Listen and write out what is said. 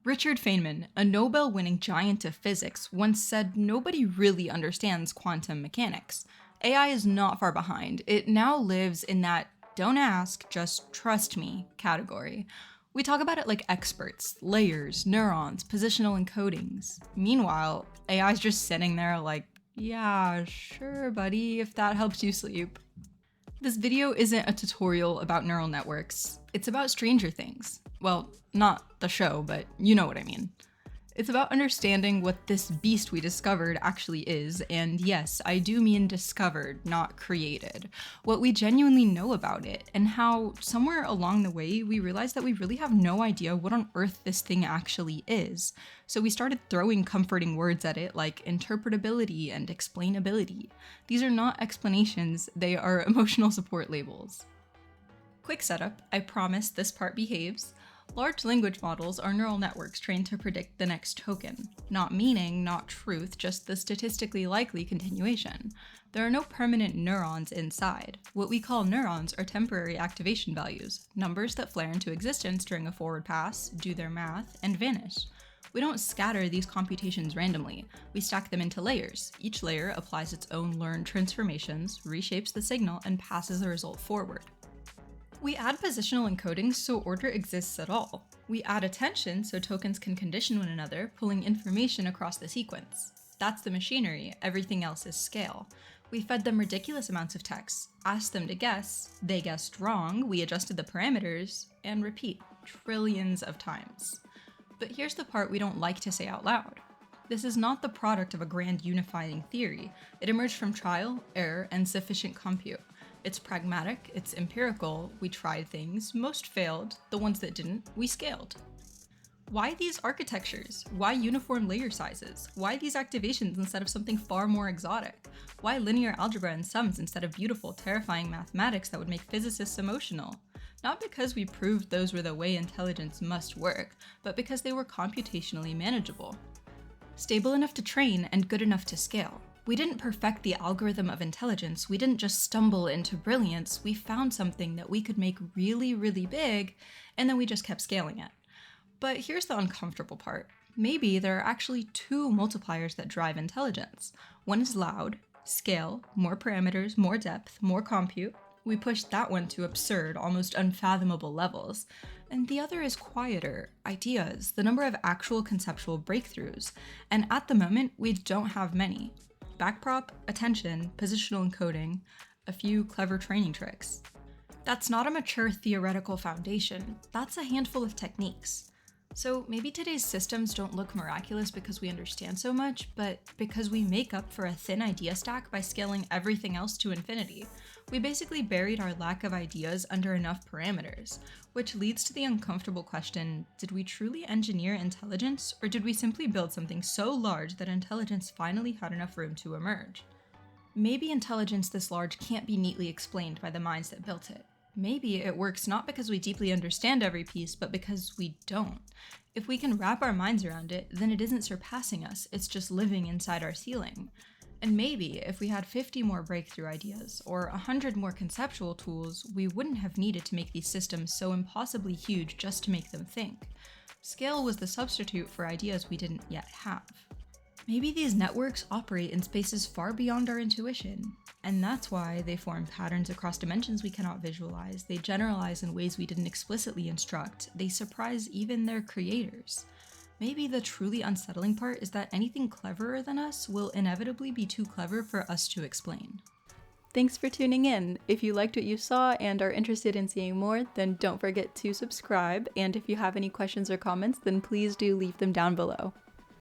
Richard Feynman, a Nobel-winning giant of physics, once said nobody really understands quantum mechanics. AI is not far behind. It now lives in that don't ask, just trust me category. We talk about it like experts, layers, neurons, positional encodings. Meanwhile, AI's just sitting there like, yeah, sure, buddy, if that helps you sleep. This video isn't a tutorial about neural networks. It's about Stranger Things. Well, not the show, but you know what I mean. It's about understanding what this beast we discovered actually is, and yes, I do mean discovered, not created. What we genuinely know about it, and how somewhere along the way we realized that we really have no idea what on earth this thing actually is. So we started throwing comforting words at it like interpretability and explainability. These are not explanations, they are emotional support labels. Quick setup, I promise this part behaves. Large language models are neural networks trained to predict the next token. Not meaning, not truth, just the statistically likely continuation. There are no permanent neurons inside. What we call neurons are temporary activation values, numbers that flare into existence during a forward pass, do their math, and vanish. We don't scatter these computations randomly. We stack them into layers. Each layer applies its own learned transformations, reshapes the signal, and passes the result forward. We add positional encodings so order exists at all. We add attention so tokens can condition one another, pulling information across the sequence. That's the machinery, everything else is scale. We fed them ridiculous amounts of text, asked them to guess, they guessed wrong, we adjusted the parameters, and repeat trillions of times. But here's the part we don't like to say out loud. This is not the product of a grand unifying theory. It emerged from trial, error, and sufficient compute. It's pragmatic, it's empirical, we tried things, most failed, the ones that didn't, we scaled. Why these architectures? Why uniform layer sizes? Why these activations instead of something far more exotic? Why linear algebra and sums instead of beautiful, terrifying mathematics that would make physicists emotional? Not because we proved those were the way intelligence must work, but because they were computationally manageable. Stable enough to train and good enough to scale. We didn't perfect the algorithm of intelligence, we didn't just stumble into brilliance, we found something that we could make really, really big, and then we just kept scaling it. But here's the uncomfortable part. Maybe there are actually two multipliers that drive intelligence. One is loud, scale, more parameters, more depth, more compute. We pushed that one to absurd, almost unfathomable levels. And the other is quieter, ideas, the number of actual conceptual breakthroughs. And at the moment, we don't have many. Backprop, attention, positional encoding, a few clever training tricks. That's not a mature theoretical foundation, that's a handful of techniques. So maybe today's systems don't look miraculous because we understand so much, but because we make up for a thin idea stack by scaling everything else to infinity. We basically buried our lack of ideas under enough parameters, which leads to the uncomfortable question, did we truly engineer intelligence, or did we simply build something so large that intelligence finally had enough room to emerge? Maybe intelligence this large can't be neatly explained by the minds that built it. Maybe it works not because we deeply understand every piece, but because we don't. If we can wrap our minds around it, then it isn't surpassing us, it's just living inside our ceiling. And maybe if we had 50 more breakthrough ideas, or 100 more conceptual tools, we wouldn't have needed to make these systems so impossibly huge just to make them think. Scale was the substitute for ideas we didn't yet have. Maybe these networks operate in spaces far beyond our intuition, and that's why they form patterns across dimensions we cannot visualize, they generalize in ways we didn't explicitly instruct, they surprise even their creators. Maybe the truly unsettling part is that anything cleverer than us will inevitably be too clever for us to explain. Thanks for tuning in. If you liked what you saw and are interested in seeing more, then don't forget to subscribe, and if you have any questions or comments, then please do leave them down below.